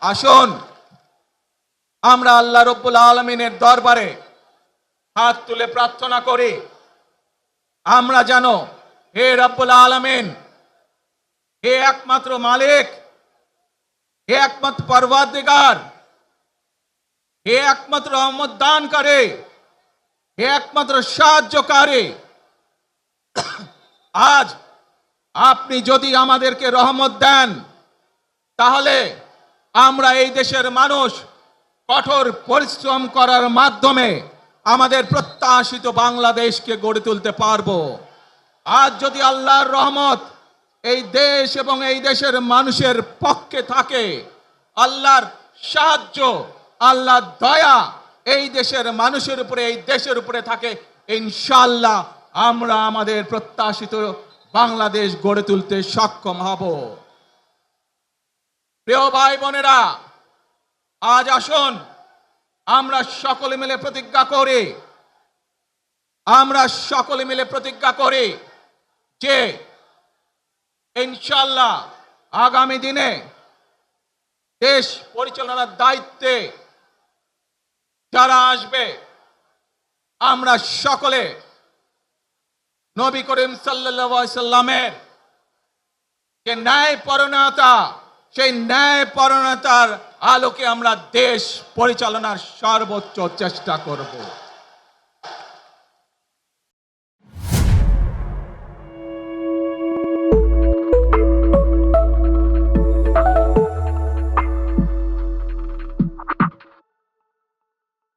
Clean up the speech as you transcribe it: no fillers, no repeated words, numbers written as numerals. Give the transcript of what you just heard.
আসুন আমরা আল্লাহ রব্বুল আলামিনের দরবারে হাত তুলে প্রার্থনা করি, আমরা জানো হে রব্বুল আলামিন, হে একমাত্র মালিক, হে একমাত্র পরওয়ারদিগার, হে একমাত্র রহমত দানকারী, হে একমাত্র সাহায্যকারী। আজ আপনি যদি আমাদেরকে রহমত দেন, তাহলে আমরা এই দেশের মানুষ কঠোর পরিশ্রম করার মাধ্যমে আমাদের প্রত্যাশিত বাংলাদেশকে গড়ে তুলতে পারবো। আজ যদি আল্লাহর রহমত এই দেশ এবং এই দেশের মানুষের পক্ষে থাকে, আল্লাহর সাহায্য, আল্লাহর দয়া এই দেশের মানুষের উপরে, এই দেশের উপরে থাকে, ইনশাআল্লাহ আমরা আমাদের প্রত্যাশিত বাংলাদেশ গড়ে তুলতে সক্ষম হব। প্রিয় ভাই বোনেরা, আজ আসুন আমরা সকলে মিলে প্রতিজ্ঞা করি, যে ইনশাআল্লাহ আগামী দিনে দেশ পরিচালনার দায়িত্বে যারা আসবে, আমরা সকলে নবী করিম সাল্লাল্লাহু আলাইহি সাল্লামের যে ন্যায়পরায়ণতা, সেই ন্যায়পরায়ণতার আলোকে আমরা দেশ পরিচালনার সর্বোচ্চ চেষ্টা করব।